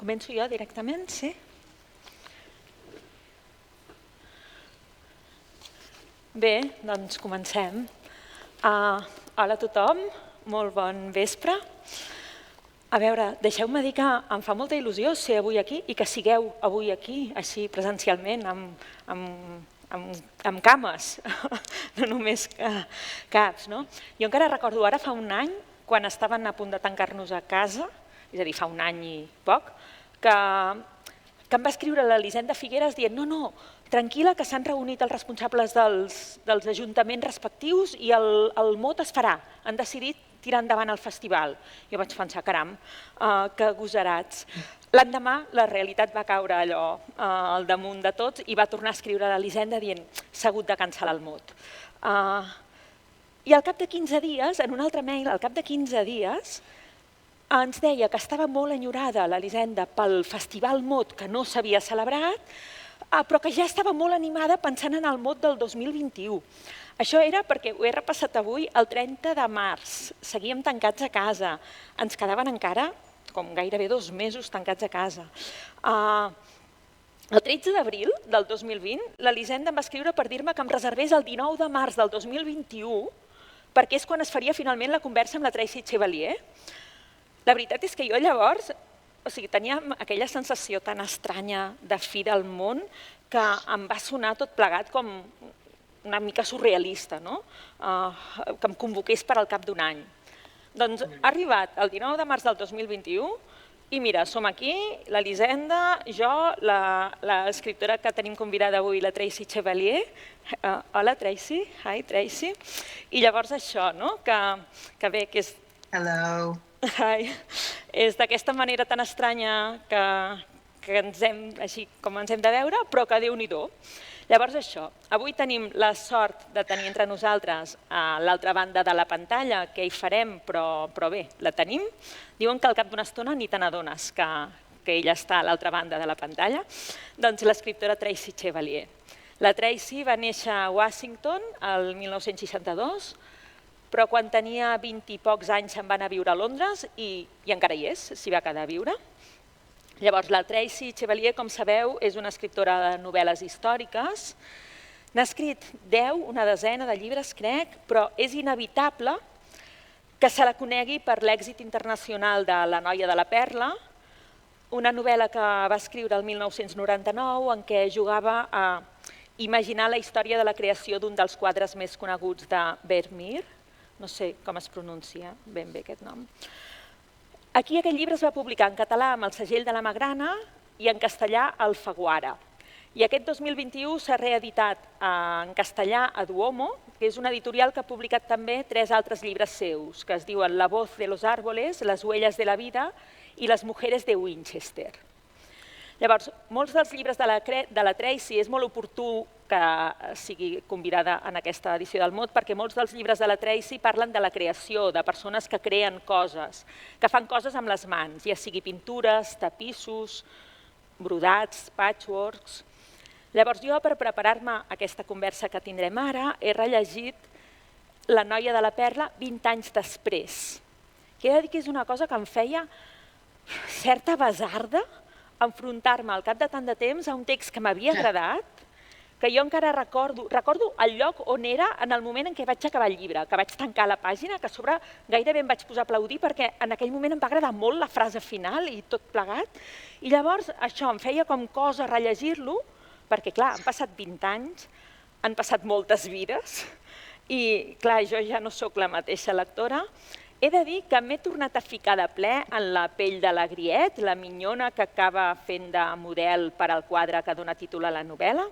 Començo jo directament, sí? Bé, doncs comencem. Hola a tothom, molt bon vespre. A veure, deixeu-me dir que em fa molta il·lusió ser avui aquí i que sigueu avui aquí, així presencialment, amb cames, no només caps. Jo encara recordo ara fa un any, quan estaven a punt de tancar-nos a casa, és a dir, fa un any i poc, que em va escriure l'Elisenda Figueres dient no, tranquil·la, que s'han reunit els responsables dels ajuntaments respectius i el MOT es farà. Han decidit tirar endavant el festival. Jo vaig pensar, caram, que gosarats. L'endemà la realitat va caure allò al damunt de tots i va tornar a escriure a l'Elisenda dient s'ha hagut de cancel·lar el MOT. I al cap de 15 dies, en un altre mail, al cap de 15 dies, ens deia que estava molt enyorada l'Elisenda pel festival MOT que no s'havia celebrat, però que ja estava molt animada pensant en el MOT del 2021. Això era perquè ho he repassat avui el 30 de març. Seguíem tancats a casa. Ens quedaven encara com gairebé 2 mesos tancats a casa. El 13 d'abril del 2020, l'Elisenda em va escriure per dir-me que em reservés el 19 de març del 2021 perquè és quan es faria finalment la conversa amb la Tracy Chevalier. La veritat és que jo llavors tenia aquella sensació tan estranya de fi del món que em va sonar tot plegat com una mica surrealista, que em convoqués per al cap d'un any. Doncs ha arribat el 19 de març del 2021 i mira, som aquí, l'Elisenda, jo, l'escriptora que tenim convidada avui, la Tracy Chevalier. Hola, Tracy. Hi, Tracy. I llavors això, que bé, que és... Hello. És d'aquesta manera tan estranya que així com ens hem de veure, però que Déu-n'hi-do. Llavors això, avui tenim la sort de tenir entre nosaltres a l'altra banda de la pantalla, què hi farem, però bé, la tenim. Diuen que al cap d'una estona ni te n'adones que ella està a l'altra banda de la pantalla. Doncs l'escriptora Tracy Chevalier. La Tracy va néixer a Washington el 1962, però quan tenia 20 i pocs anys se'n va anar a viure a Londres i encara hi és, s'hi va quedar a viure. Llavors, la Tracy Chevalier, com sabeu, és una escriptora de novel·les històriques. N'ha escrit 10, una desena de llibres, crec, però és inevitable que se la conegui per l'èxit internacional de La noia de la perla, una novel·la que va escriure el 1999 en què jugava a imaginar la història de la creació d'un dels quadres més coneguts de Vermeer. No sé com es pronuncia ben bé aquest nom. Aquí aquest llibre es va publicar en català amb el segell de la Magrana i en castellà al Faguara. I aquest 2021 s'ha reeditat en castellà a Duomo, que és una editorial que ha publicat també 3 altres llibres seus, que es diuen La voz de los árboles, Las huellas de la vida i Las mujeres de Winchester. Llavors, molts dels llibres de la Tracy és molt oportú que sigui convidada en aquesta edició del MOT perquè molts dels llibres de la Tracy parlen de la creació, de persones que creen coses, que fan coses amb les mans, ja sigui pintures, tapissos, brodats, patchworks. Llavors jo, per preparar-me aquesta conversa que tindrem ara, he rellegit La noia de la perla 20 anys després. Que he de dir que és una cosa que em feia certa basarda enfrontar-me al cap de tant de temps a un text que m'havia agradat, que jo encara recordo el lloc on era en el moment en què vaig acabar el llibre, que vaig tancar la pàgina, que a sobre gairebé em vaig posar a aplaudir perquè en aquell moment em va agradar molt la frase final i tot plegat. I llavors això em feia com cosa rellegir-lo, perquè clar, han passat 20 anys, han passat moltes vides i clar, jo ja no sóc la mateixa lectora. He de dir que m'he tornat a ficar de ple en la pell de la Griet, la minyona que acaba fent de model per al quadre que dona títol a la novel·la.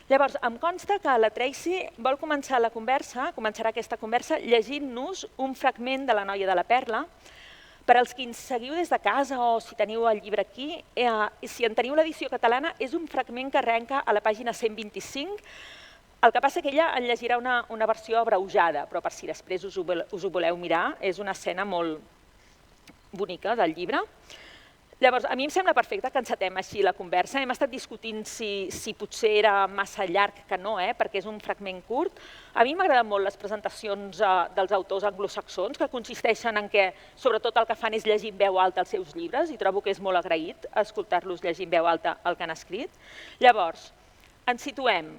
Llavors, em consta que la Tracy vol començarà aquesta conversa llegint-nos un fragment de La noia de la perla. Per als qui ens seguiu des de casa o si teniu el llibre aquí, si en teniu l'edició catalana, és un fragment que arrenca a la pàgina 125. El que passa que ella en llegirà una versió abreujada, però per si després us ho voleu mirar, és una escena molt bonica del llibre. Llavors, a mi em sembla perfecte que encetem així la conversa. Hem estat discutint si potser era massa llarg, que no, perquè és un fragment curt. A mi m'agraden molt les presentacions dels autors anglosaxons, que consisteixen en què, sobretot, el que fan és llegir en veu alta els seus llibres, i trobo que és molt agraït escoltar-los llegir en veu alta el que han escrit. Llavors, ens situem,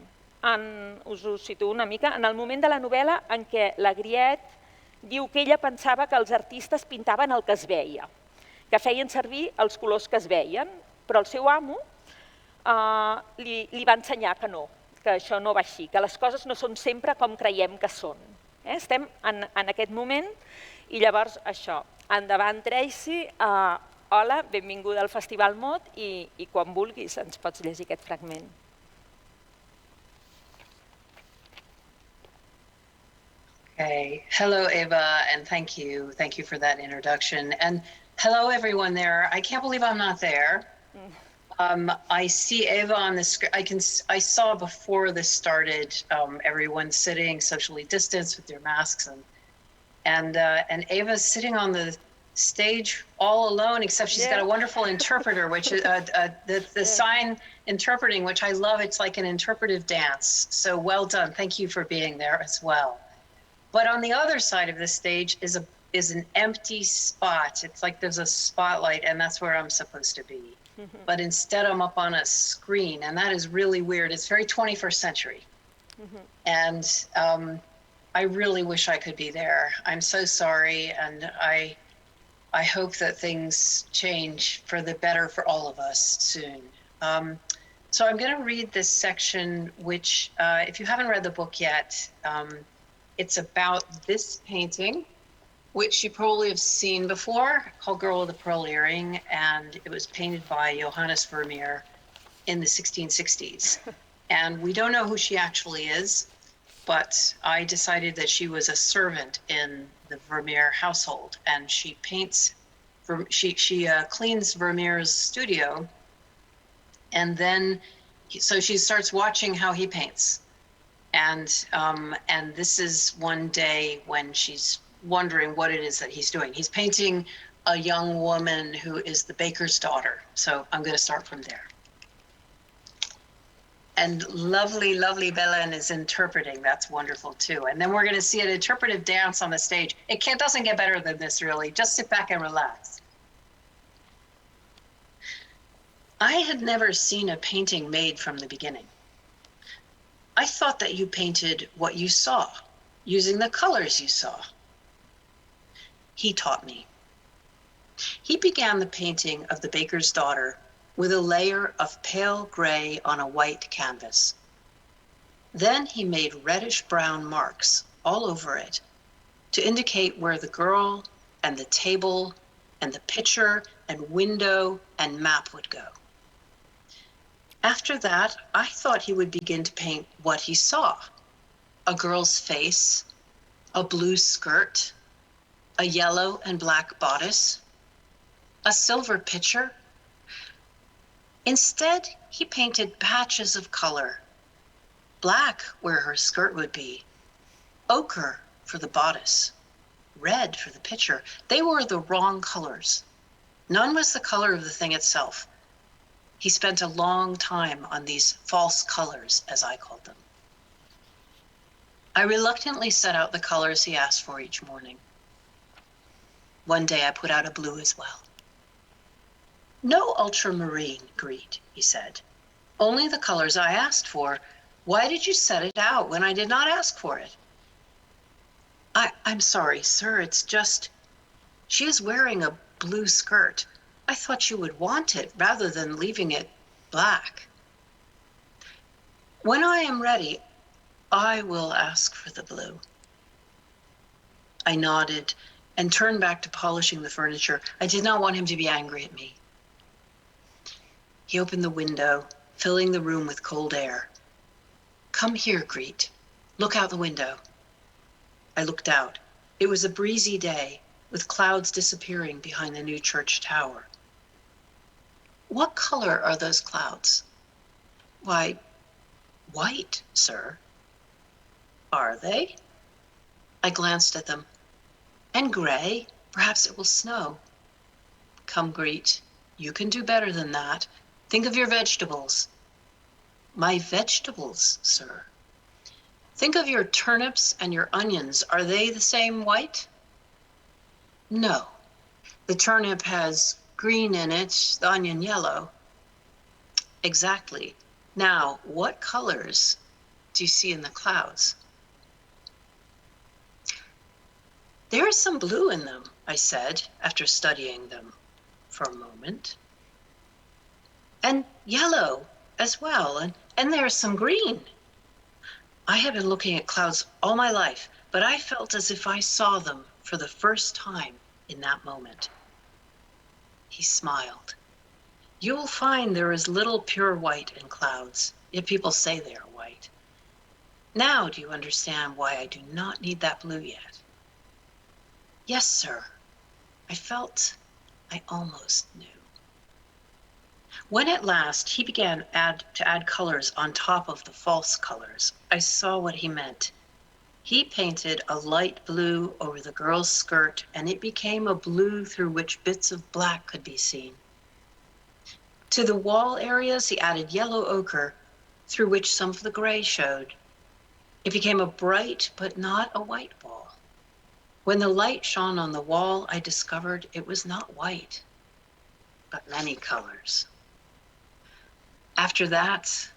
us ho situo una mica, en el moment de la novel·la en què la Griet diu que ella pensava que els artistes pintaven el que es veia, que feien servir els colors que es veien, però el seu amo li va ensenyar que no, que això no va així, que les coses no són sempre com creiem que són. Estem en aquest moment i llavors això. Endavant, Tracy. Hola, benvinguda al Festival MOT i quan vulguis ens pots llegir aquest fragment. Okay. Hello, Eva, and thank you. Thank you for that introduction. And hello, everyone there. I can't believe I'm not there. I see Eva on the screen. I saw before this started, everyone sitting socially distanced with their masks, and Eva's sitting on the stage all alone, except she's got a wonderful interpreter, which is the sign interpreting, which I love. It's like an interpretive dance. So well done. Thank you for being there as well. But on the other side of the stage is an empty spot. It's like there's a spotlight, and that's where I'm supposed to be. But instead, I'm up on a screen, and that is really weird. It's very 21st century. And I really wish I could be there. I'm so sorry, and I hope that things change for the better for all of us soon. So I'm going to read this section, which, if you haven't read the book yet, it's about this painting, which you probably have seen before, called Girl with the Pearl Earring, and it was painted by Johannes Vermeer in the 1660s. And we don't know who she actually is, but I decided that she was a servant in the Vermeer household, and she paints, she cleans Vermeer's studio, and then, so she starts watching how he paints. And this is one day when she's wondering what it is that he's doing. He's painting a young woman who is the baker's daughter. So I'm going to start from there. And lovely, lovely Belen is interpreting. That's wonderful too. And then we're going to see an interpretive dance on the stage. It doesn't get better than this, really. Just sit back and relax. I had never seen a painting made from the beginning. I thought that you painted what you saw, using the colors you saw. He taught me. He began the painting of the baker's daughter with a layer of pale gray on a white canvas. Then he made reddish-brown marks all over it to indicate where the girl and the table and the picture and window and map would go. After that, I thought he would begin to paint what he saw: a girl's face, a blue skirt, a yellow and black bodice, a silver pitcher. Instead, he painted patches of color: black where her skirt would be, ochre for the bodice, red for the pitcher. They were the wrong colors. None was the color of the thing itself. He spent a long time on these false colors, as I called them. I reluctantly set out the colors he asked for each morning. One day I put out a blue as well. No ultramarine, Greet, he said. Only the colors I asked for. Why did you set it out when I did not ask for it? I'm sorry, sir, it's just, she is wearing a blue skirt. I thought you would want it rather than leaving it black. When I am ready, I will ask for the blue. I nodded and turned back to polishing the furniture. I did not want him to be angry at me. He opened the window, filling the room with cold air. Come here, Greet. Look out the window. I looked out. It was a breezy day, with clouds disappearing behind the new church tower. What color are those clouds? Why, white, sir. Are they? I glanced at them. And gray. Perhaps it will snow. Come, Greet. You can do better than that. Think of your vegetables. My vegetables, sir. Think of your turnips and your onions. Are they the same white? No. The turnip has green in it, the onion yellow. Exactly. Now, what colors do you see in the clouds? There is some blue in them, I said, after studying them for a moment. And yellow as well, and there's some green. I had been looking at clouds all my life, but I felt as if I saw them for the first time in that moment. He smiled. You will find there is little pure white in clouds, yet people say they are white. Now do you understand why I do not need that blue yet? Yes, sir. I felt I almost knew. When at last he began to add colors on top of the false colors, I saw what he meant. He painted a light blue over the girl's skirt, and it became a blue through which bits of black could be seen. To the wall areas, he added yellow ochre, through which some of the gray showed. It became a bright but not a white ball. When the light shone on the wall, I discovered it was not white, but many colors. After that,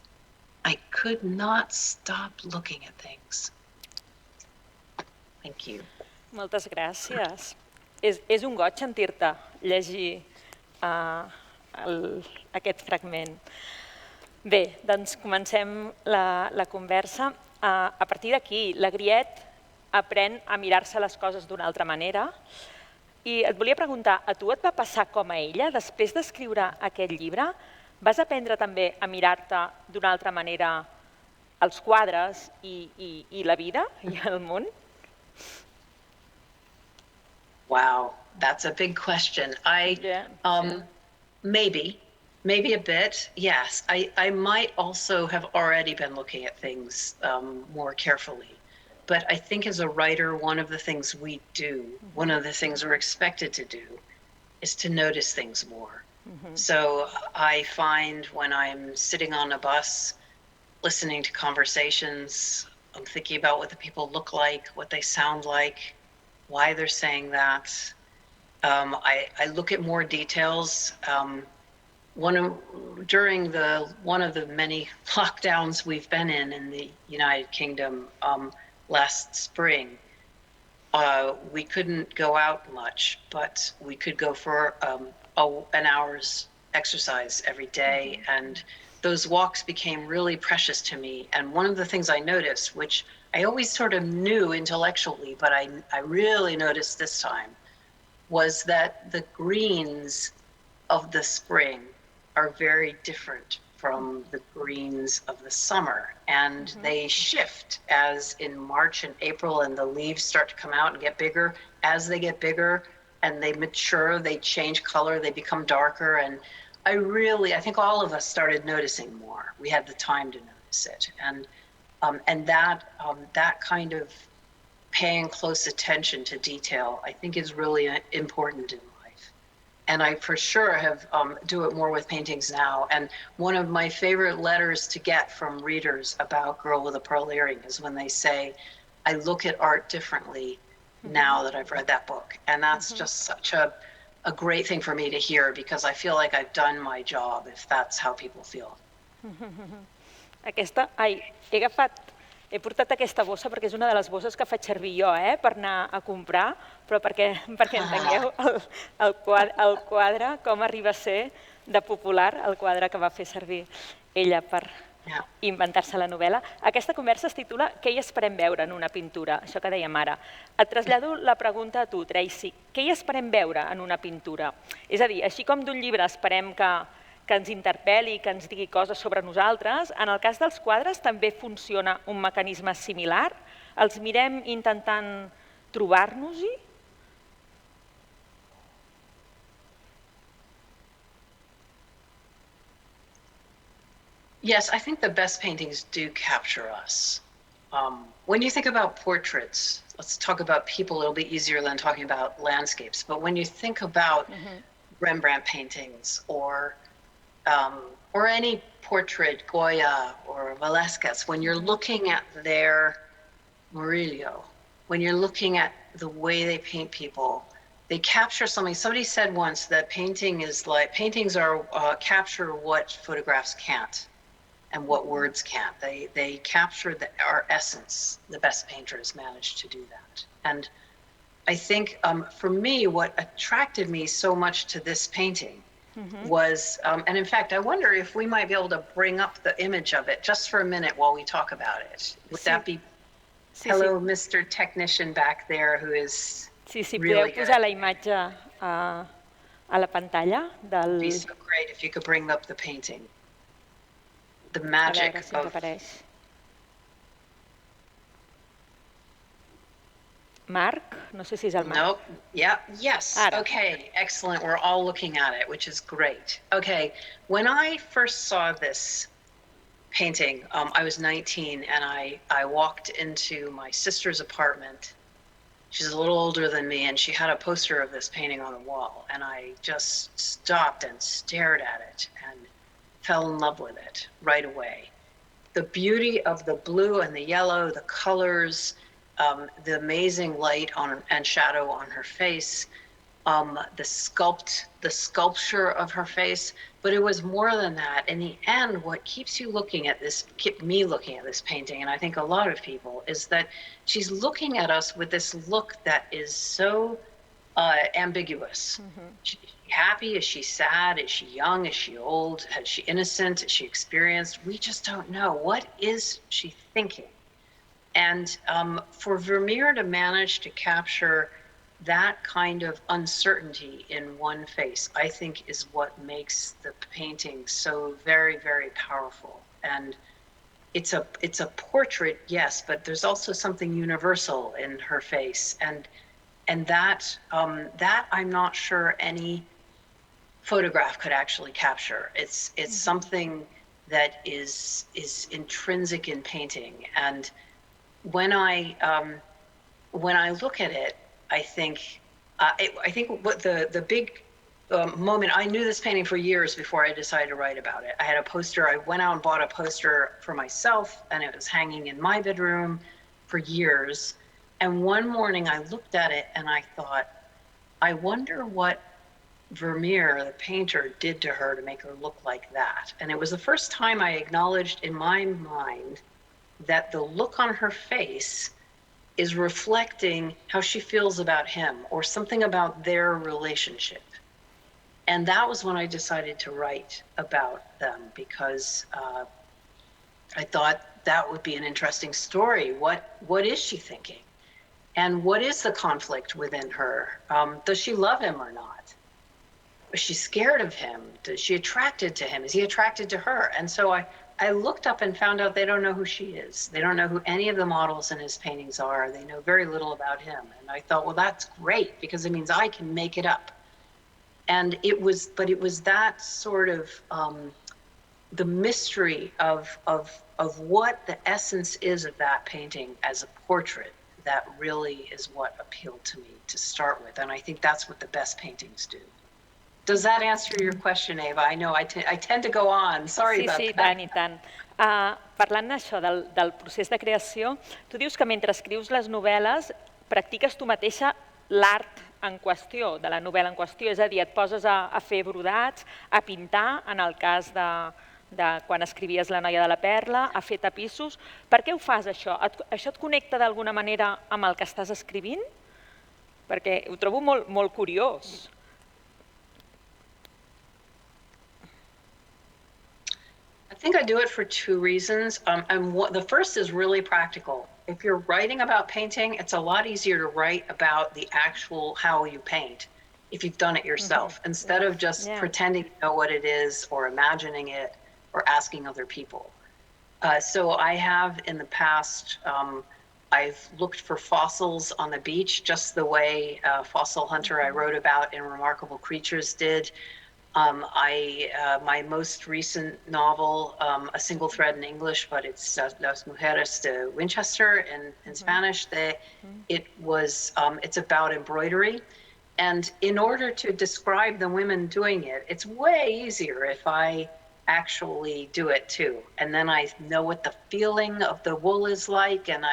I could not stop looking at things. Thank you. Moltes gràcies. És un goig sentir-te llegir aquest fragment. Bé, doncs comencem la conversa. A partir d'aquí, la Griet aprèn a mirar-se les coses d'una altra manera. I et volia preguntar, a tu et va passar com a ella? Després d'escriure aquest llibre, vas aprendre també a mirar-te d'una altra manera els quadres i la vida i el món? Wow, that's a big question. Maybe a bit, yes. I might also have already been looking at things more carefully. But I think as a writer, one of the things we do, one of the things we're expected to do, is to notice things more. So I find when I'm sitting on a bus, listening to conversations, I'm thinking about what the people look like, what they sound like, why they're saying that. I look at more details. During one of the many lockdowns we've been in the United Kingdom last spring, we couldn't go out much, but we could go for an hour's exercise every day, and those walks became really precious to me. And one of the things I noticed, which I always sort of knew intellectually, but I really noticed this time, was that the greens of the spring are very different from the greens of the summer. And they shift as in March and April and the leaves start to come out and get bigger. As they get bigger and they mature, they change color, they become darker. And I think all of us started noticing more. We had the time to notice it. And that kind of paying close attention to detail, I think is really important in life. And I for sure have do it more with paintings now. And one of my favorite letters to get from readers about Girl with a Pearl Earring is when they say, I look at art differently now that I've read that book. And that's just such a great thing for me to hear, because I feel like I've done my job, if that's how people feel. He portat aquesta bossa perquè és una de les bosses que faig servir jo per anar a comprar, però perquè entengueu el quadre, com arriba a ser de popular el quadre que va fer servir ella per inventar-se la novel·la. Aquesta conversa es titula Què hi esperem veure en una pintura? Això que dèiem ara. Et trasllado la pregunta a tu, Tracy. Què hi esperem veure en una pintura? És a dir, així com d'un llibre esperem que ens interpel·li, que ens digui coses sobre nosaltres, en el cas dels quadres també funciona un mecanisme similar? Els mirem intentant trobar-nos-hi? Yes, I think the best paintings do capture us. When you think about portraits, let's talk about people, it'll be easier than talking about landscapes, but when you think about Rembrandt paintings or any portrait, Goya or Velázquez, when you're looking at their Murillo, when you're looking at the way they paint people, they capture something. Somebody said once that paintings are capture what photographs can't and what words can't. They capture our essence. The best painters manage to do that. And I think for me, what attracted me so much to this painting was, and in fact, I wonder if we might be able to bring up the image of it just for a minute while we talk about it. Would that be, hello, Mr. Technician back there who is really podeu posar la imatge a la pantalla del... It'd be so great if you could bring up the painting. The magic of... Marc, no sé si és el Marc. Nope. Yeah. Yes. Ara. Okay. Excellent. We're all looking at it, which is great. Okay. When I first saw this painting, I was 19, and I walked into my sister's apartment. She's a little older than me, and she had a poster of this painting on the wall, and I just stopped and stared at it and fell in love with it right away. The beauty of the blue and the yellow, the colors, the amazing light and shadow on her face, the sculpture of her face, but it was more than that. In the end, what kept me looking at this painting, and I think a lot of people, is that she's looking at us with this look that is so ambiguous. Is she happy? Is she sad? Is she young? Is she old? Is she innocent? Is she experienced? We just don't know. What is she thinking? And for Vermeer to manage to capture that kind of uncertainty in one face, I think is what makes the painting so very, very powerful. And it's a portrait, yes, but there's also something universal in her face. And that I'm not sure any photograph could actually capture. It's something that is intrinsic in painting. And when I look at it, I think what the big moment, I knew this painting for years before I decided to write about it. I had a poster, I went out and bought a poster for myself, and it was hanging in my bedroom for years. And one morning I looked at it and I thought, I wonder what Vermeer, the painter, did to her to make her look like that. And it was the first time I acknowledged in my mind that the look on her face is reflecting how she feels about him or something about their relationship. And that was when I decided to write about them, because I thought that would be an interesting story. What is she thinking? And what is the conflict within her? Does she love him or not? Is she scared of him? Is she attracted to him? Is he attracted to her? And so I looked up and found out they don't know who she is. They don't know who any of the models in his paintings are. They know very little about him. And I thought, well, that's great, because it means I can make it up. And it was that sort of the mystery of what the essence is of that painting as a portrait that really is what appealed to me to start with. And I think that's what the best paintings do. Does that answer your question, Eva? I know I tend to go on. Sorry about that. Sí, tant i tant. Parlant d'això, del procés de creació, tu dius que mentre escrius les novel·les practiques tu mateixa l'art en qüestió, de la novel·la en qüestió, és a dir, et poses a fer brodats, a pintar, en el cas de quan escrivies La noia de la perla, a fer tapissos. Per què ho fas, això? Això et connecta d'alguna manera amb el que estàs escrivint? Perquè ho trobo molt curiós. I think I do it for two reasons. The first is really practical. If you're writing about painting, it's a lot easier to write about the actual how you paint if you've done it yourself, instead of just pretending to know what it is or imagining it or asking other people. So I have in the past, I've looked for fossils on the beach, just the way Fossil Hunter I wrote about in Remarkable Creatures did. My most recent novel, A Single Thread in English, but it's Las Mujeres de Winchester in Spanish. It's about embroidery. And in order to describe the women doing it, it's way easier if I actually do it too. And then I know what the feeling of the wool is like, and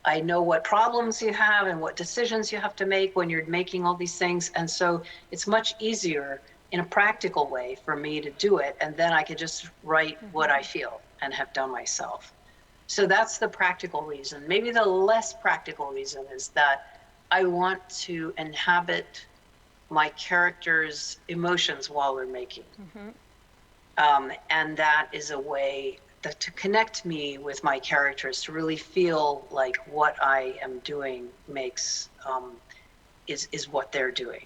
I know what problems you have and what decisions you have to make when you're making all these things. And so it's much easier in a practical way for me to do it. And then I could just write what I feel and have done myself. So that's the practical reason. Maybe the less practical reason is that I want to inhabit my characters' emotions while they're making. And that is a way that to connect me with my characters, to really feel like what I am doing makes, is what they're doing.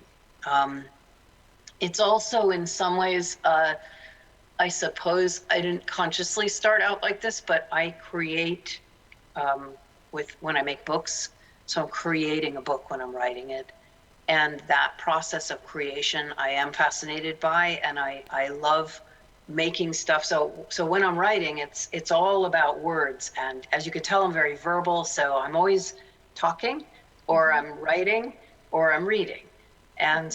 It's also in some ways, I suppose I didn't consciously start out like this, but I create when I make books. So I'm creating a book when I'm writing it. And that process of creation I am fascinated by, and I love making stuff. So when I'm writing, it's all about words. And as you could tell, I'm very verbal. So I'm always talking, or I'm writing, or I'm reading. And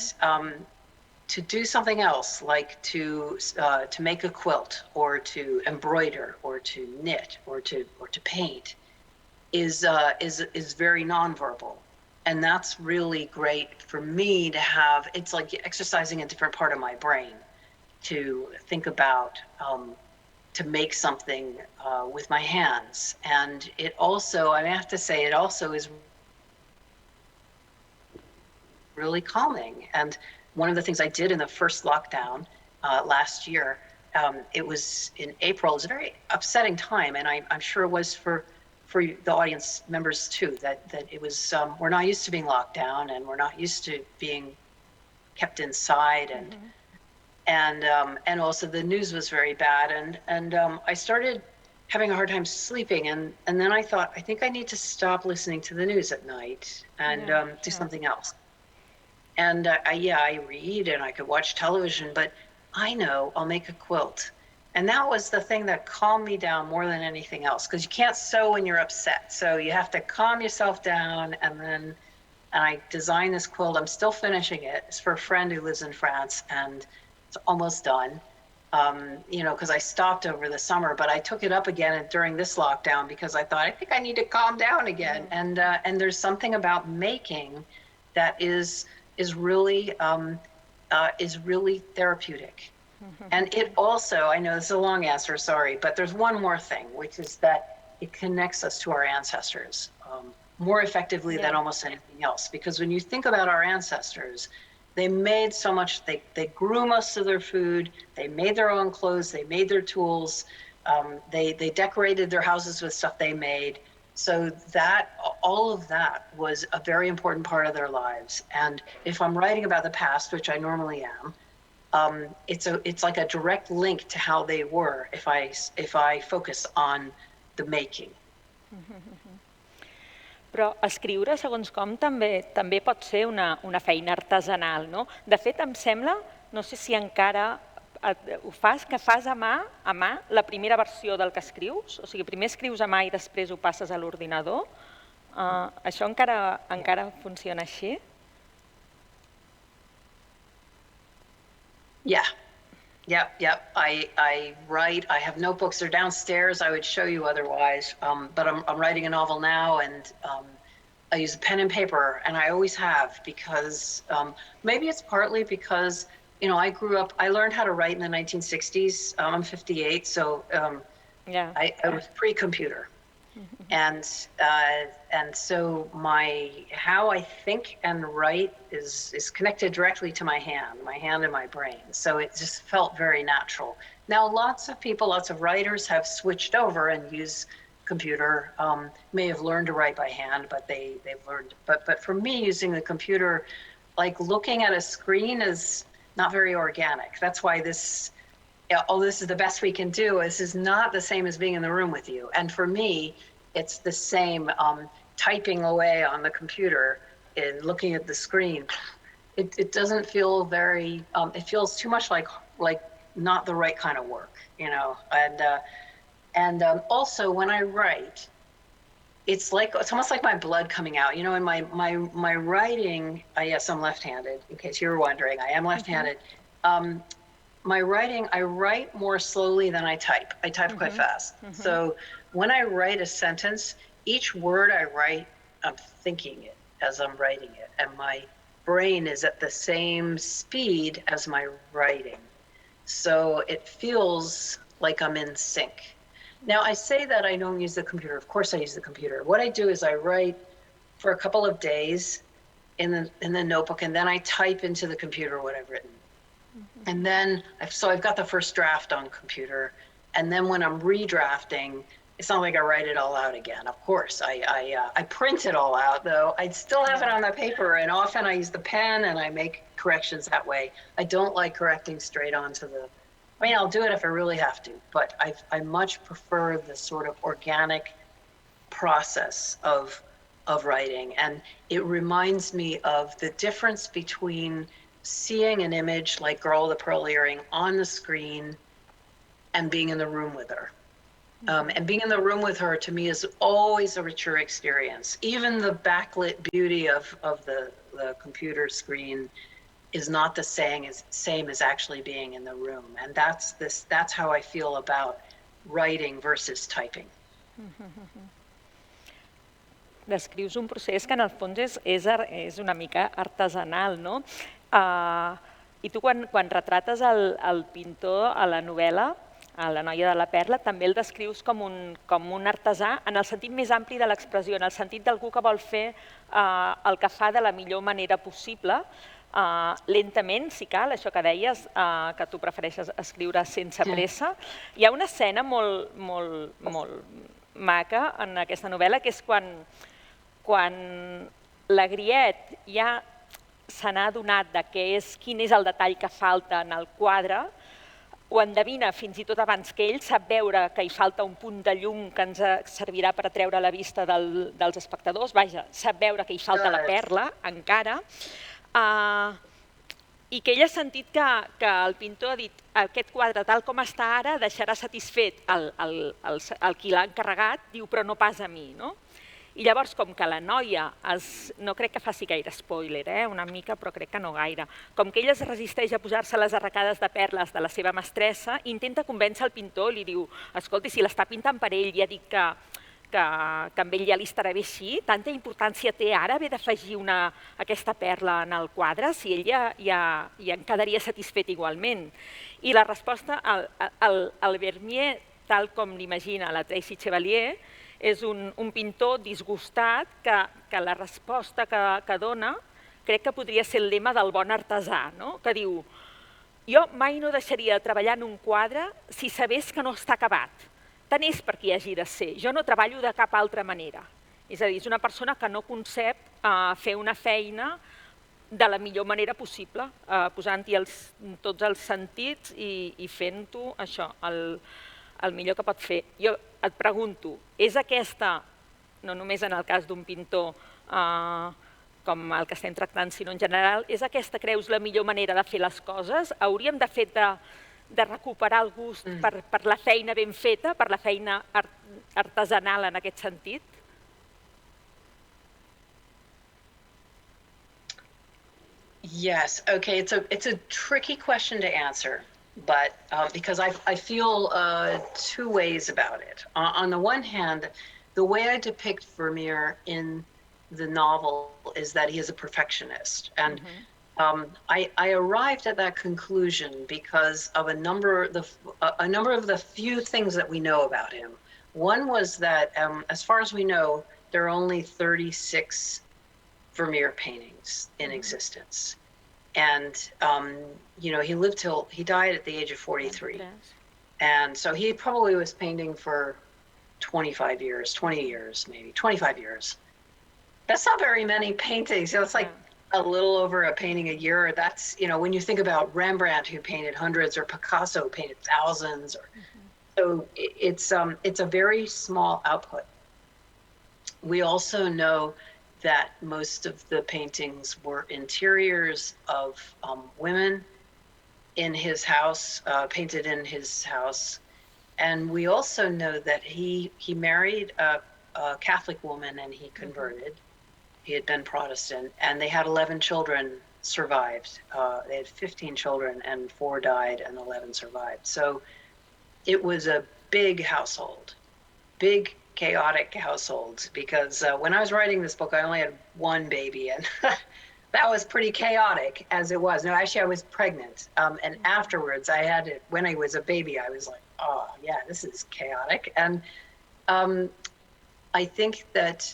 to do something else, like to make a quilt, or to embroider, or to knit, or to paint, is very nonverbal. And that's really great for me to have. It's like exercising a different part of my brain to think about, to make something with my hands. And it also, I have to say, it also is really calming. And one of the things I did in the first lockdown last year, it was in April. It was a very upsetting time, and I'm sure it was for the audience members too, that it was, we're not used to being locked down, and we're not used to being kept inside, and also the news was very bad, and I started having a hard time sleeping, and then I thought, I think I need to stop listening to the news at night and do something else. And I read, and I could watch television, but I know I'll make a quilt. And that was the thing that calmed me down more than anything else, because you can't sew when you're upset. So you have to calm yourself down. And I designed this quilt. I'm still finishing it. It's for a friend who lives in France, and it's almost done. Because I stopped over the summer, but I took it up again during this lockdown because I thought, I think I need to calm down again. And there's something about making that is really therapeutic. And it also, I know this is a long answer, sorry, but there's one more thing, which is that it connects us to our ancestors more effectively than almost anything else. Because when you think about our ancestors, they made so much, they grew most of their food, they made their own clothes, they made their tools, they decorated their houses with stuff they made. So that, all of that was a very important part of their lives. And if I'm writing about the past, which I normally am, it's like a direct link to how they were if I focus on the making. Però escriure, segons com, també pot ser una feina artesanal, no? De fet, em sembla, no sé si encara ho fas, que fas a mà la primera versió del que escrius, o sigui, primer escrius a mà i després ho passes a l'ordinador. Això encara funciona així? Yep. I write. I have notebooks. They're downstairs. I would show you otherwise. But I'm writing a novel now, and I use a pen and paper, and I always have, because maybe it's partly because I grew up. I learned how to write in the 1960s. I'm 58, so I was pre-computer. And so how I think and write is connected directly to my hand and my brain. So it just felt very natural. Now, lots of writers have switched over and use computer, may have learned to write by hand, but they've learned. But for me, using the computer, like looking at a screen, is not very organic. That's why this is the best we can do. This is not the same as being in the room with you. And for me, it's the same, typing away on the computer and looking at the screen. It doesn't feel very, it feels too much like not the right kind of work, And also when I write, it's almost like my blood coming out. You know, in my writing, yes, I'm left-handed, in case you were wondering, I am left-handed. My writing, I write more slowly than I type. I type quite fast. So when I write a sentence, each word I write, I'm thinking it as I'm writing it. And my brain is at the same speed as my writing. So it feels like I'm in sync. Now, I say that I don't use the computer. Of course I use the computer. What I do is I write for a couple of days in the notebook, and then I type into the computer what I've written. And then, I've got the first draft on computer, and then when I'm redrafting, it's not like I write it all out again. Of course, I print it all out, though. I still have it on the paper, and often I use the pen, and I make corrections that way. I don't like correcting straight onto the, I mean, I'll do it if I really have to, but I much prefer the sort of organic process of writing. And it reminds me of the difference between seeing an image like Girl with the Pearl Earring on the screen and being in the room with her. And being in the room with her, to me, is always a richer experience. Even the backlit beauty of the computer screen is not the same as actually being in the room. And that's how I feel about writing versus typing. Descrius un procés que en el fons és una mica artesanal, no? I tu quan retrates el pintor a la novel·la, a la noia de la perla, també el descrius com un artesà en el sentit més ampli de l'expressió, en el sentit d'algú que vol fer el que fa de la millor manera possible, lentament, si cal, això que deies, que tu prefereixes escriure sense pressa. Hi ha una escena molt maca en aquesta novel·la, que és quan l'Agriet ja se n'ha adonat de quin és el detall que falta en el quadre, ho endevina fins i tot abans que ell, sap veure que hi falta un punt de llum que ens servirà per atreure la vista dels espectadors, vaja, sap veure que hi falta la perla, encara, i que ell ha sentit que el pintor ha dit aquest quadre tal com està ara deixarà satisfet el qui l'ha encarregat, diu però no pas a mi, no? I llavors, com que la noia, no crec que faci gaire spoiler, una mica, però crec que no gaire, com que ella es resisteix a posar-se les arracades de perles de la seva mestressa, intenta convèncer el pintor, li diu, escolti, si l'està pintant per ell i ha dit que amb ell ja li estarà bé així, tanta importància té ara haver d'afegir aquesta perla en el quadre, si ell ja en quedaria satisfet igualment. I la resposta, el Vermeer, tal com l'imagina la Tracy Chevalier, és un pintor disgustat que la resposta que dona crec que podria ser el lema del bon artesà, que diu jo mai no deixaria de treballar en un quadre si sabés que no està acabat. Tant és per qui hagi de ser. Jo no treballo de cap altra manera. És a dir, és una persona que no concep fer una feina de la millor manera possible, posant-hi tots els sentits i fent-ho això, el millor que pot fer. Jo et pregunto, és aquesta, no només en el cas d'un pintor com el que estem tractant, sinó en general, és aquesta, creus, la millor manera de fer les coses? Hauríem de fer de recuperar el gust per la feina ben feta, per la feina artesanal en aquest sentit? Yes, okay, it's a tricky question to answer. But because I feel two ways about it. On the one hand, the way I depict Vermeer in the novel is that he is a perfectionist. And I arrived at that conclusion because of a number of the few things that we know about him. One was that, as far as we know, there are only 36 Vermeer paintings in existence. And, he died at the age of 43. And so he probably was painting for 20 years, maybe 25 years. That's not very many paintings. It's like a little over a painting a year. That's, when you think about Rembrandt, who painted hundreds, or Picasso painted thousands. So it's a very small output. We also know that most of the paintings were interiors of women in his house, painted in his house. And we also know that he married a a Catholic woman and he converted. He had been Protestant, and they had 11 children survived. They had 15 children, and 4 died, and 11 survived. So it was a big household, big chaotic household, because when I was writing this book, I only had 1 baby, and that was pretty chaotic as it was. No, actually, I was pregnant, and afterwards, I had it. When I was a baby, I was like, oh, yeah, this is chaotic. And I think that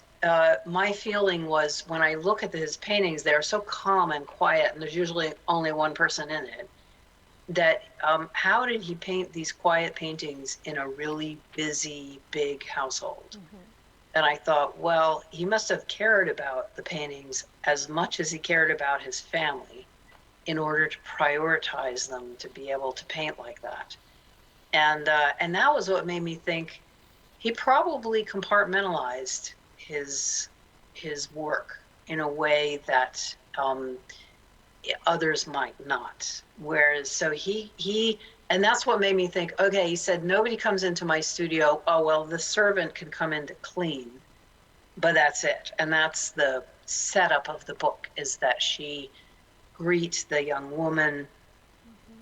my feeling was when I look at his paintings, they're so calm and quiet, and there's usually only one person in it, that how did he paint these quiet paintings in a really busy, big household? And I thought, well, he must have cared about the paintings as much as he cared about his family in order to prioritize them to be able to paint like that. And that was what made me think he probably compartmentalized his work in a way that others might not. Whereas, so he, and that's what made me think, okay, he said, nobody comes into my studio, oh, well, the servant can come in to clean, but that's it. And that's the setup of the book, is that she greets the young woman,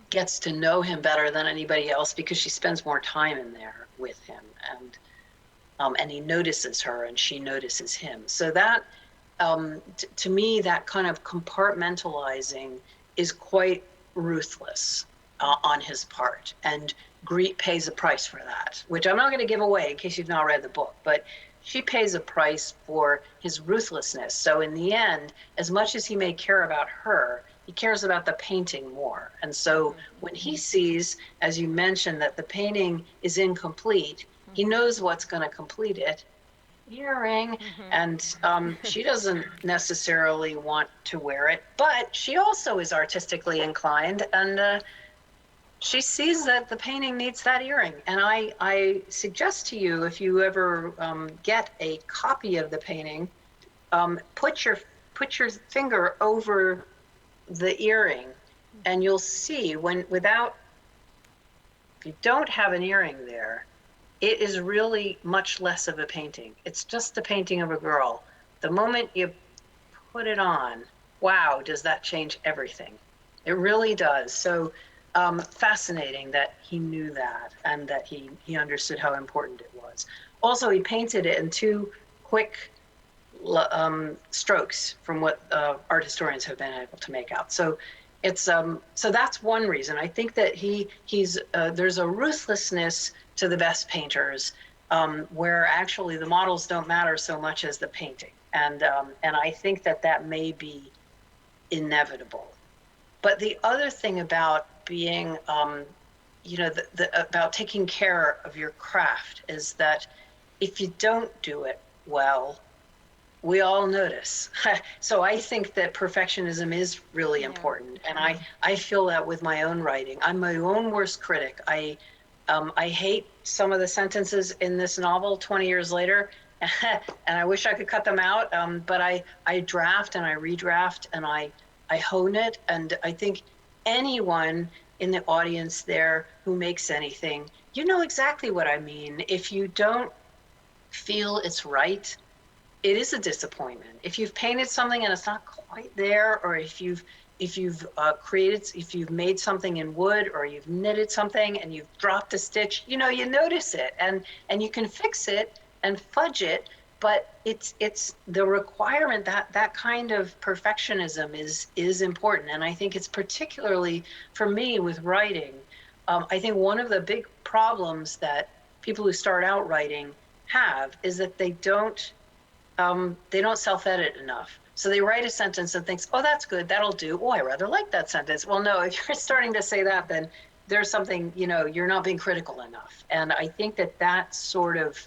gets to know him better than anybody else because she spends more time in there with him, and he notices her and she notices him. So that, to me, that kind of compartmentalizing is quite ruthless on his part, and Greet pays a price for that, which I'm not going to give away in case you've not read the book, but she pays a price for his ruthlessness. So in the end, as much as he may care about her, he cares about the painting more. And so when he sees, as you mentioned, that the painting is incomplete, he knows what's going to complete it. Earring. And she doesn't necessarily want to wear it, but she also is artistically inclined, and she sees that the painting needs that earring. And I suggest to you, if you ever get a copy of the painting, put your finger over the earring, and you'll see if you don't have an earring there, it is really much less of a painting. It's just the painting of a girl. The moment you put it on, wow, does that change everything? It really does. So fascinating that he knew that, and that he understood how important it was. Also, he painted it in 2 quick strokes from what art historians have been able to make out. So it's so that's one reason. I think that he's there's a ruthlessness to the best painters, where actually the models don't matter so much as the painting, and I think that may be inevitable. But the other thing about being, about taking care of your craft is that if you don't do it well, we all notice. So I think that perfectionism is really important, and I feel that with my own writing. I'm my own worst critic. I hate some of the sentences in this novel 20 years later, and I wish I could cut them out, but I draft and I redraft and I hone it, and I think anyone in the audience there who makes anything, you know exactly what I mean. If you don't feel it's right, it is a disappointment. If you've painted something and it's not quite there, or if you've made something in wood, or you've knitted something and you've dropped a stitch, you notice it, and you can fix it and fudge it, but it's the requirement that kind of perfectionism is important. And I think it's particularly for me with writing. I think one of the big problems that people who start out writing have is that they don't self-edit enough. So they write a sentence and thinks, oh, that's good, that'll do. Oh, I rather like that sentence. Well, no, if you're starting to say that, then there's something, you're not being critical enough. And I think that sort of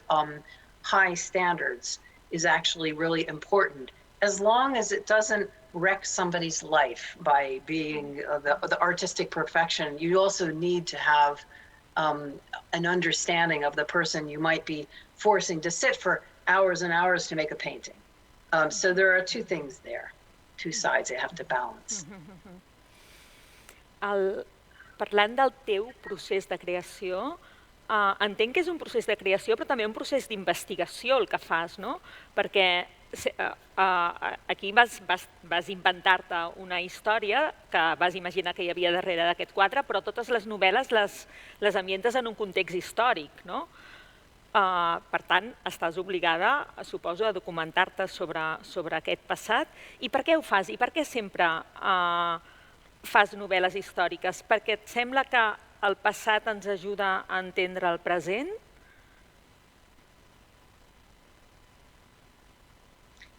high standards is actually really important, as long as it doesn't wreck somebody's life by being the artistic perfection. You also need to have an understanding of the person you might be forcing to sit for hours and hours to make a painting. So there are 2 things there, 2 sides they have to balance. Parlant del teu procés de creació, entenc que és un procés de creació, però també un procés d'investigació el que fas, no? Perquè aquí vas inventar-te una història que vas imaginar que hi havia darrere d'aquest quadre, però totes les novel·les les ambientes en un context històric, no? Per tant, estàs obligada, suposo, a documentar-te sobre aquest passat. I per què ho fas? I per què sempre fas novel·les històriques? Perquè et sembla que el passat ens ajuda a entendre el present?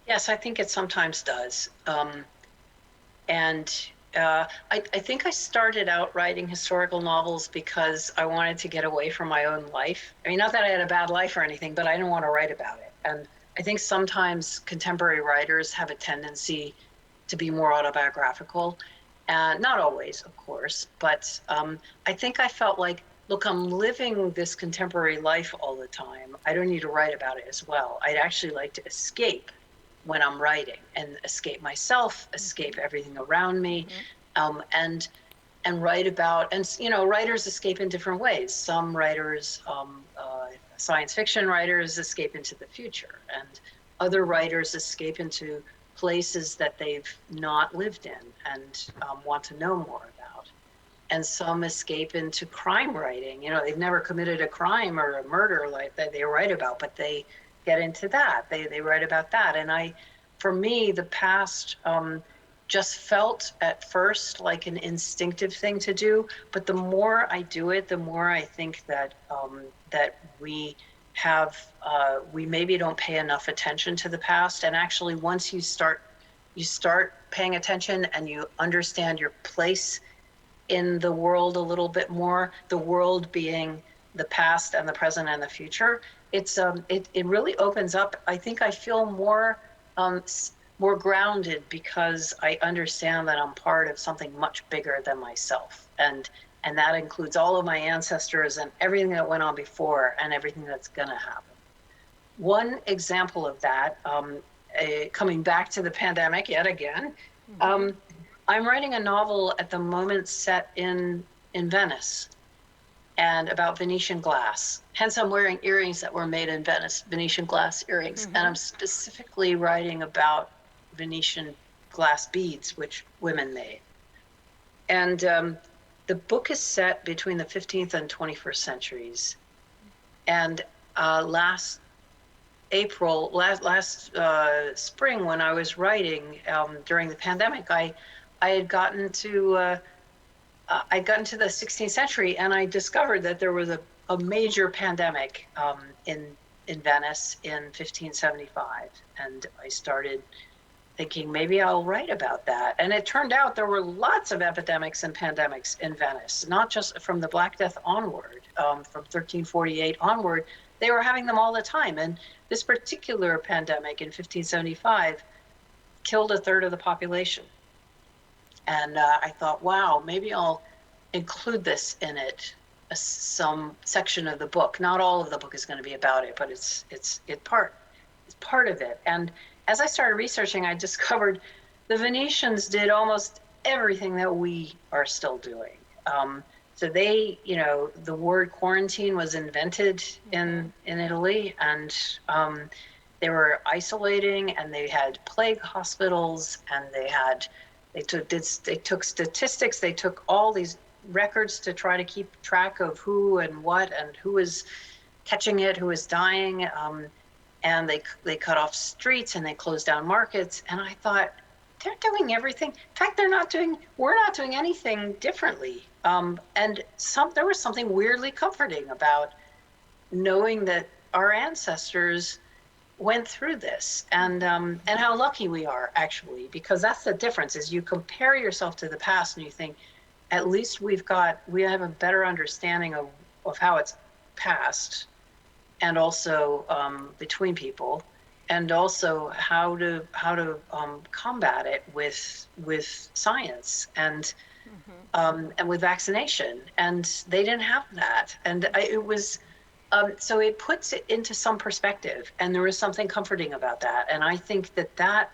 Yes, I think it sometimes does. I think I started out writing historical novels because I wanted to get away from my own life. I mean, not that I had a bad life or anything, but I didn't want to write about it. And I think sometimes contemporary writers have a tendency to be more autobiographical. Not always, of course, but I think I felt like, look, I'm living this contemporary life all the time. I don't need to write about it as well. I'd actually like to escape when I'm writing and escape myself, escape everything around me, and write about, and writers escape in different ways. Some writers, science fiction writers, escape into the future, and other writers escape into places that they've not lived in and want to know more about. And some escape into crime writing. They've never committed a crime or a murder like that they write about, but they get into that. They write about that. And for me, the past just felt at first like an instinctive thing to do. But the more I do it, the more I think that we maybe don't pay enough attention to the past. And actually, once you start paying attention and you understand your place in the world a little bit more, the world being the past and the present and the future, it really opens up. I think I feel more grounded because I understand that I'm part of something much bigger than myself, and that includes all of my ancestors and everything that went on before and everything that's going to happen. One example of that, coming back to the pandemic yet again, I'm writing a novel at the moment set in Venice, and about Venetian glass. Hence, I'm wearing earrings that were made in Venice, Venetian glass earrings. And I'm specifically writing about Venetian glass beads, which women made. And the book is set between the 15th and 21st centuries. And last spring, when I was writing during the pandemic, I had gotten to the 16th century, and I discovered that there was a major pandemic in Venice in 1575. And I started thinking, maybe I'll write about that. And it turned out there were lots of epidemics and pandemics in Venice, not just from the Black Death onward, from 1348 onward. They were having them all the time. And this particular pandemic in 1575 killed a third of the population. And I thought, wow, maybe I'll include this in it, some section of the book. Not all of the book is going to be about it, but it's part of it. And as I started researching, I discovered the Venetians did almost everything that we are still doing. So they, the word quarantine was invented in Italy, and they were isolating, and they had plague hospitals, and they took statistics, they took all these records to try to keep track of who and what and who was catching it, who was dying, and they cut off streets and they closed down markets. And I thought, they're doing everything. In fact, we're not doing anything differently. And there was something weirdly comforting about knowing that our ancestors went through this, and how lucky we are, actually, because that's the difference. Is you compare yourself to the past and you think, at least we have a better understanding of how it's passed, and also between people, and also how to combat it with science and with vaccination. And they didn't have that, and it was. So it puts it into some perspective, and there is something comforting about that. And I think that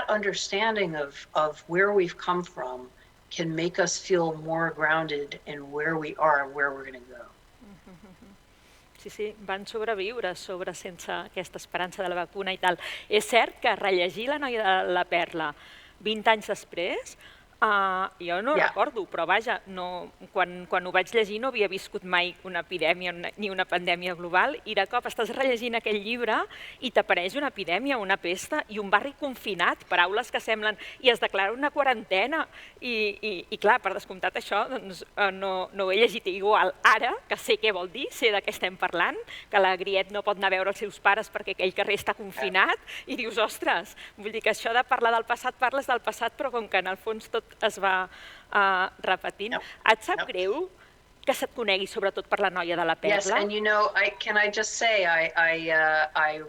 understanding of where we've come from can make us feel more grounded in where we are and where we're going to go. Sí, van sobreviure sense aquesta esperança de la vacuna i tal. És cert que rellegir La noia de la perla 20 anys després, jo no recordo, però vaja, quan ho vaig llegir no havia viscut mai una epidèmia ni una pandèmia global, i de cop estàs rellegint aquell llibre i t'apareix una epidèmia, una pesta i un barri confinat, paraules que semblen, i es declara una quarantena. I clar, per descomptat això no ho he llegit igual ara, que sé què vol dir, sé de què estem parlant, que la Griet no pot anar a veure els seus pares perquè aquell carrer està confinat, i dius, ostres, vull dir que això de parlar del passat, parles del passat, però com que en el fons tot es va repetint. Et sap greu que se't conegui sobretot per La noia de la perla? Yes, and you know, can I just say, I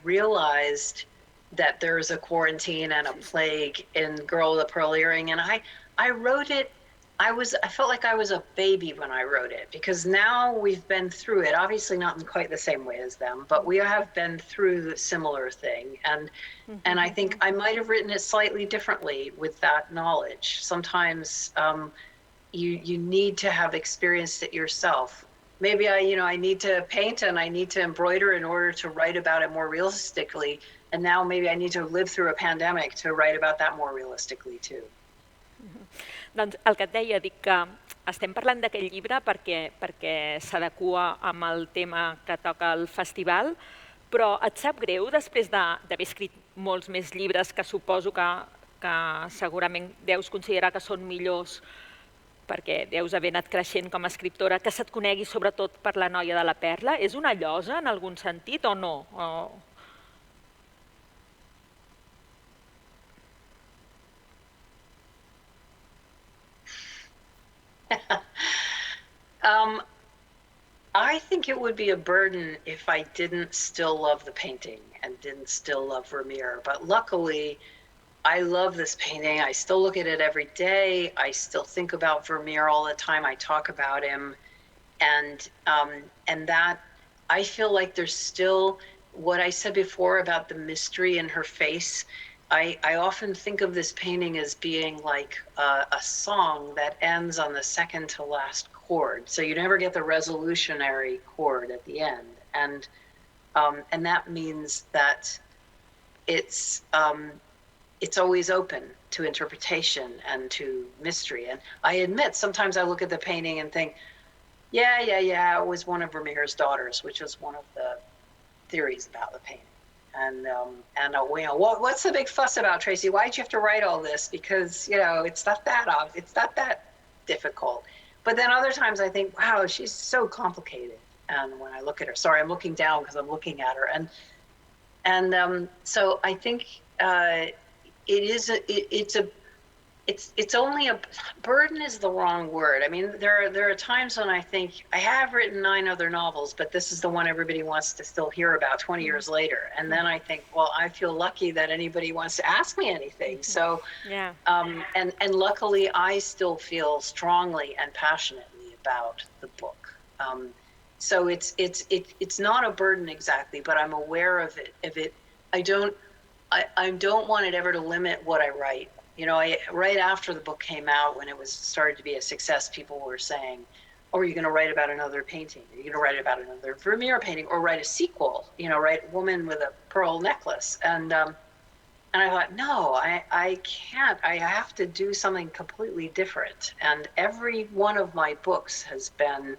realized that there's a quarantine and a plague in Girl with a Pearl Earring, and I wrote it. I felt like I was a baby when I wrote it, because now we've been through it, obviously not in quite the same way as them, but we have been through a similar thing. And I think I might have written it slightly differently with that knowledge. Sometimes you need to have experienced it yourself. Maybe I need to paint and I need to embroider in order to write about it more realistically. And now maybe I need to live through a pandemic to write about that more realistically too. Doncs el que et deia, dic que estem parlant d'aquell llibre perquè s'adequa amb el tema que toca el festival, però et sap greu, després d'haver escrit molts més llibres que suposo que segurament deus considerar que són millors perquè deus haver anat creixent com a escriptora, que se't conegui sobretot per La noia de la perla? És una llosa en algun sentit o no? I think it would be a burden if I didn't still love the painting and didn't still love Vermeer. But luckily, I love this painting. I still look at it every day. I still think about Vermeer all the time. I talk about him. And that, I feel like there's still what I said before about the mystery in her face. I often think of this painting as being like a song that ends on the second to last chord. So you never get the resolutionary chord at the end. And that means that it's always open to interpretation and to mystery. And I admit, sometimes I look at the painting and think, yeah, it was one of Vermeer's daughters, which is one of the theories about the painting. And what's the big fuss about, Tracy? Why'd you have to write all this? Because it's not that difficult. But then other times I think, wow, she's so complicated. And when I look at her, sorry, I'm looking down because I'm looking at her. And so I think it's only a burden is the wrong word. I mean, there are times when I think I have written 9 other novels, but this is the one everybody wants to still hear about 20 years later. And then I think, well, I feel lucky that anybody wants to ask me anything. So, yeah. And luckily, I still feel strongly and passionately about the book. So it's not a burden exactly, but I'm aware of it. I don't want it ever to limit what I write. Right after the book came out, when it was started to be a success, people were saying, "Oh, are you going to write about another painting? Are you going to write about another Vermeer painting, or write a sequel? Write Woman with a Pearl Necklace?" And I thought, no, I can't. I have to do something completely different. And every one of my books has been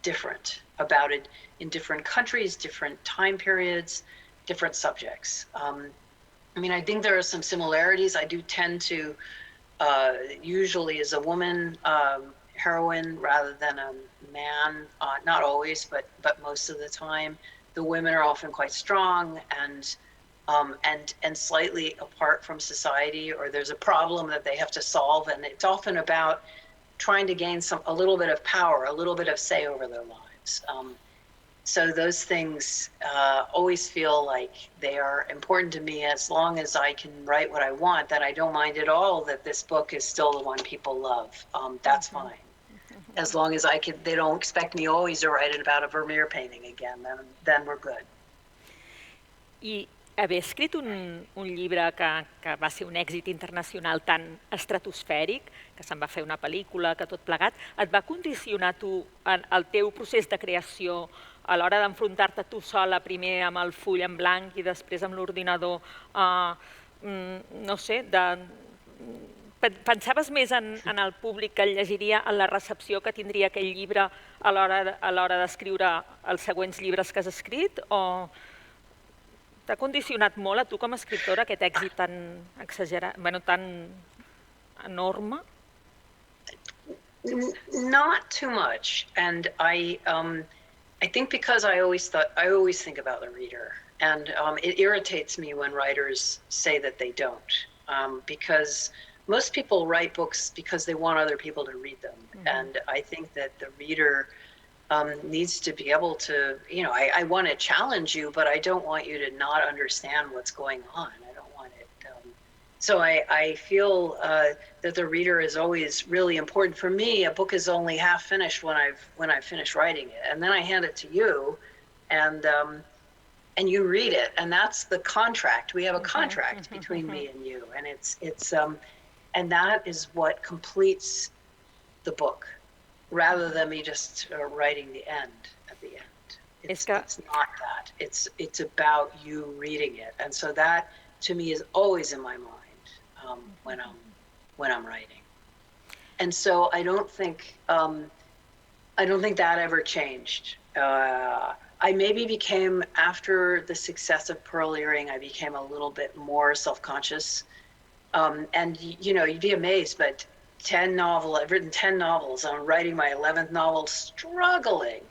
different about it in different countries, different time periods, different subjects. I mean, I think there are some similarities. I do tend to, usually as a woman heroine rather than a man, not always, but most of the time, the women are often quite strong and slightly apart from society, or there's a problem that they have to solve, and it's often about trying to gain a little bit of power, a little bit of say over their lives. So those things always feel like they are important to me. As long as I can write what I want, then I don't mind at all that this book is still the one people love. That's fine. As long as they don't expect me always to write about a Vermeer painting again, then we're good. I haver escrit un llibre que va ser un èxit internacional tan estratosfèric, que se'n va fer una pel·lícula, que tot plegat, et va condicionar tu en el teu procés de creació a l'hora d'enfrontar-te tu sola, primer amb el full en blanc i després amb l'ordinador, no sé, pensaves més en el públic que el llegiria, en la recepció que tindria aquell llibre a l'hora d'escriure els següents llibres que has escrit, o t'ha condicionat molt a tu com a escriptora aquest èxit tan exagerat, tan enorme? Not too much, and I think because I always think about the reader, and it irritates me when writers say that they don't, because most people write books because they want other people to read them, and I think that the reader needs to be able to, I want to challenge you, but I don't want you to not understand what's going on. I don't want it. So I feel that the reader is always really important. For me, a book is only half finished when I've finished writing it, and then I hand it to you, and you read it, and that's the contract. We have a contract between me and you, and it's and that is what completes the book, rather than me just writing the end at the end. It's not that. It's about you reading it, and so that to me is always in my mind when I'm writing. And so I don't think that ever changed. I maybe became, after the success of Pearl Earring, I became a little bit more self-conscious. And you'd be amazed, but I've written 10 novels. I'm writing my 11th novel, struggling.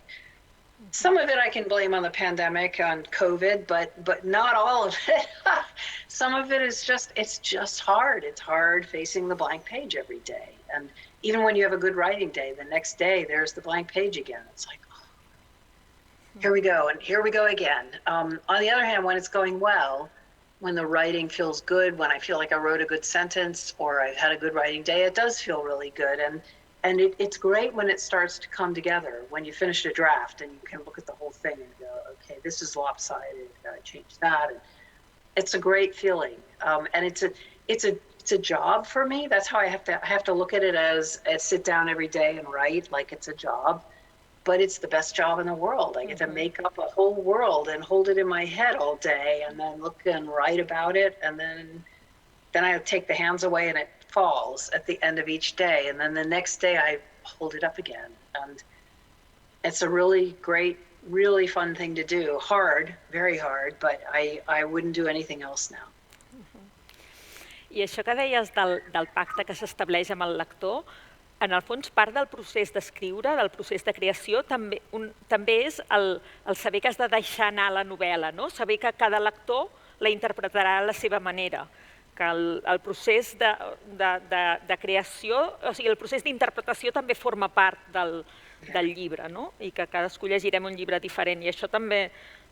Some of it I can blame on the pandemic, on COVID, but not all of it. Some of it is it's just hard. It's hard facing the blank page every day. And even when you have a good writing day, the next day there's the blank page again. It's like, oh, here we go, and here we go again. On the other hand, when it's going well, when the writing feels good, when I feel like I wrote a good sentence or I've had a good writing day, it does feel really good. And it's great when it starts to come together, when you finish a draft and you can look at the whole thing and go, okay, this is lopsided, gotta change that. And it's a great feeling. And it's a job for me. That's how I have to look at it, as sit down every day and write like it's a job. But it's the best job in the world. I get to make up a whole world and hold it in my head all day, and then look and write about it, and then I take the hands away and it falls at the end of each day, and then the next day I hold it up again. And it's a really great, really fun thing to do. Hard, very hard, but I wouldn't do anything else now. I això que deies del pacte que s'estableix amb el lector, en el fons, part del procés d'escriure, del procés de creació, també és el saber que has de deixar anar la novel·la, no? Saber que cada lector la interpretarà a la seva manera, que el procés de creació, o sigui, el procés d'interpretació també forma part del llibre, no? I que cadascú llegirem un llibre diferent, i això també,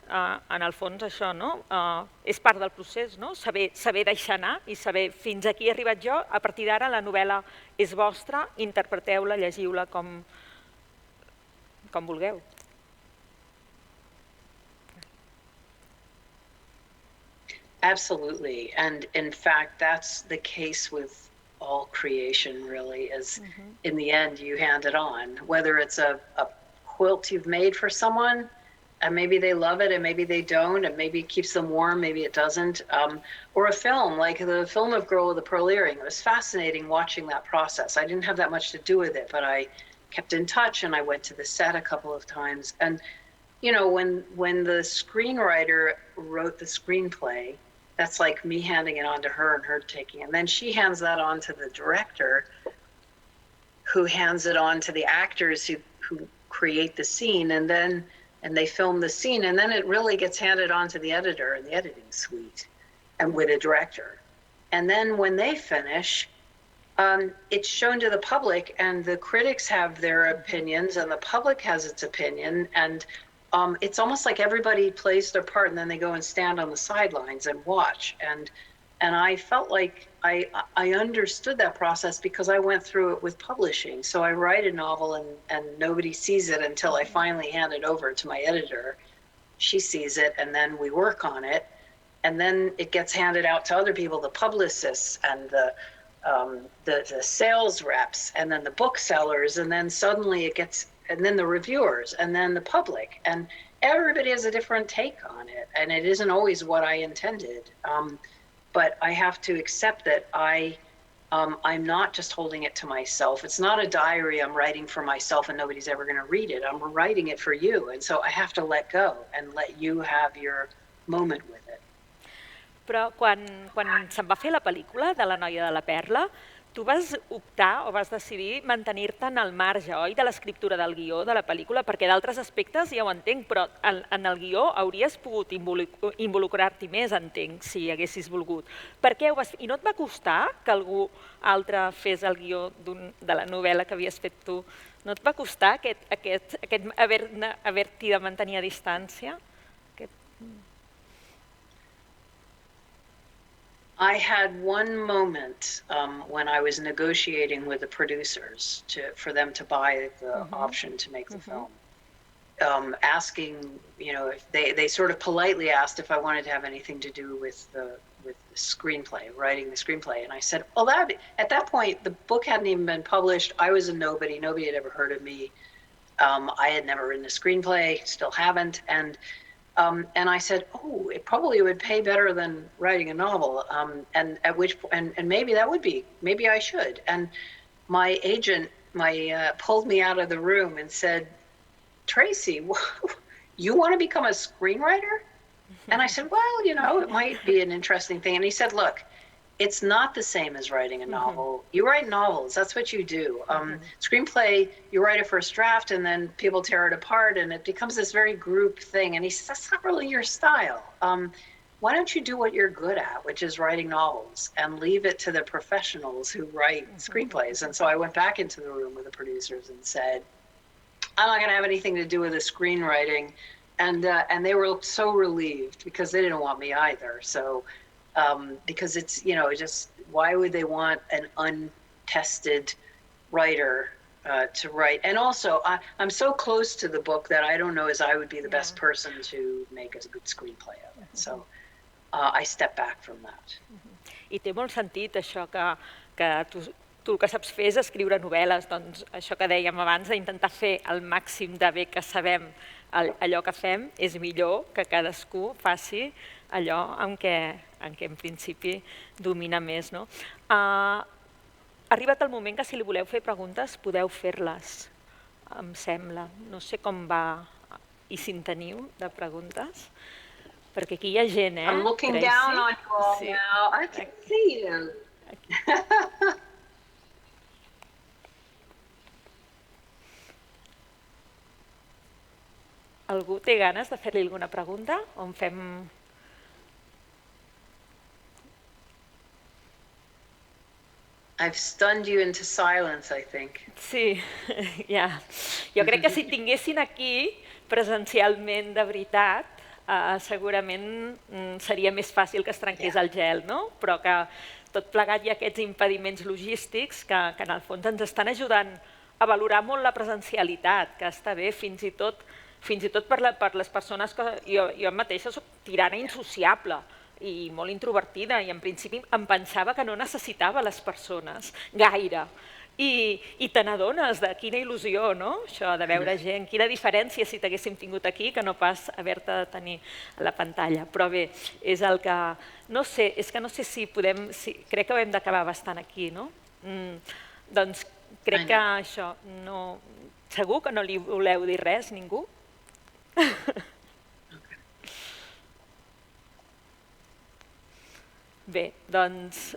en el fons, això, no? És part del procés, no? Saber deixar anar i saber fins aquí he arribat jo, a partir d'ara la novel·la és vostra, interpreteu-la, llegiu-la com vulgueu. Absolutely, and in fact, that's the case with all creation, really, is in the end, you hand it on. Whether it's a quilt you've made for someone, and maybe they love it, and maybe they don't, and maybe it keeps them warm, maybe it doesn't, or a film, like the film of Girl with the Pearl Earring. It was fascinating watching that process. I didn't have that much to do with it, but I kept in touch, and I went to the set a couple of times. And, when the screenwriter wrote the screenplay, that's like me handing it on to her and her taking it. And then she hands that on to the director, who hands it on to the actors who create the scene, and they film the scene, and then it really gets handed on to the editor in the editing suite and with a director. And then when they finish, it's shown to the public, and the critics have their opinions and the public has its opinion, and it's almost like everybody plays their part, and then they go and stand on the sidelines and watch. And I felt like I understood that process because I went through it with publishing. So I write a novel and nobody sees it until I finally hand it over to my editor. She sees it, and then we work on it. and then it gets handed out to other people, the publicists and the sales reps, and then the booksellers, and then suddenly it gets, and then the reviewers, and then the public, and everybody has a different take on it, and it isn't always what I intended. But I have to accept that I'm not just holding it to myself. It's not a diary I'm writing for myself and nobody's ever going to read it. I'm writing it for you, and so I have to let go and let you have your moment with it. Però quan se'n va fer la pel·lícula de La noia de la perla, tu vas optar o vas decidir mantenir-te'n al marge, oi, de l'escriptura del guió de la pel·lícula, perquè d'altres aspectes ja ho entenc, però en el guió hauries pogut involucrar-t'hi més, entenc, si haguessis volgut. Per què ho vas fer? I no et va costar que algú altre fes el guió de la novel·la que havies fet tu? No et va costar aquest haver-t'hi de mantenir a distància? I had one moment when I was negotiating with the producers for them to buy the option to make the film, asking, if they sort of politely asked if I wanted to have anything to do with the screenplay, writing the screenplay. And I said, well, at that point, the book hadn't even been published. I was a nobody. Nobody had ever heard of me. I had never written a screenplay, still haven't. And I said, oh, it probably would pay better than writing a novel. And at which point, and maybe that would be, maybe I should. And my agent pulled me out of the room and said, Tracy, you want to become a screenwriter? And I said, well, it might be an interesting thing. And he said, look, it's not the same as writing a novel. You write novels, that's what you do. Screenplay, you write a first draft and then people tear it apart and it becomes this very group thing. And he says, that's not really your style. Why don't you do what you're good at, which is writing novels, and leave it to the professionals who write screenplays? And so I went back into the room with the producers and said, I'm not gonna have anything to do with the screenwriting. And they were so relieved because they didn't want me either. So, because it's, just why would they want an untested writer to write? And also, I'm so close to the book that I don't know as I would be the best person to make a good screenplay of it. So I step back from that. I té molt sentit això que tu el que saps fer és escriure novel·les, doncs això que dèiem abans, d'intentar fer el màxim de bé que sabem allò que fem, és millor que cadascú faci allò en què en principi domina més. Ha arribat el moment que si li voleu fer preguntes podeu fer-les, em sembla. No sé com va i si en teniu de preguntes, perquè aquí hi ha gent, I'm looking down on you all now. I can see you. Algú té ganes de fer-li alguna pregunta? O en fem... I've stunned you into silence, I think. Sí, ja. Jo crec que si tinguessin aquí presencialment de veritat, segurament seria més fàcil que es trenqués el gel, no? Però que tot plegat hi ha aquests impediments logístics que en el fons ens estan ajudant a valorar molt la presencialitat, que està bé fins i tot per les persones que jo mateixa soc tirana insociable i molt introvertida i en principi em pensava que no necessitava les persones gaire. I te n'adones de quina il·lusió, no? Això de veure gent, quina diferència si t'haguéssim tingut aquí que no pas haver-te de tenir a la pantalla. Però bé, és el que... No sé, és que no sé si podem... Crec que ho hem d'acabar bastant aquí, no? Doncs crec que això no... Segur que no li voleu dir res, ningú? Bé, doncs,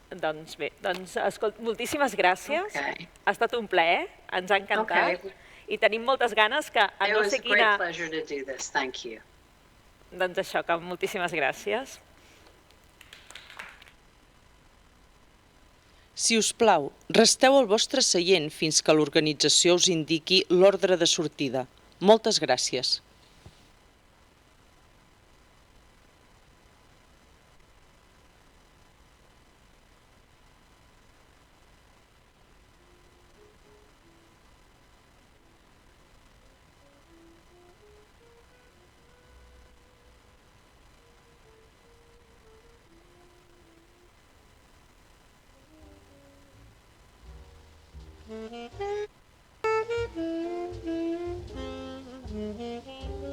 escolta, moltíssimes gràcies. Ha estat un plaer, ens ha encantat. I tenim moltes ganes que a no sé quina... Doncs això, que moltíssimes gràcies. Si us plau, resteu al vostre seient fins que l'organització us indiqui l'ordre de sortida. Moltes gràcies. Adéu.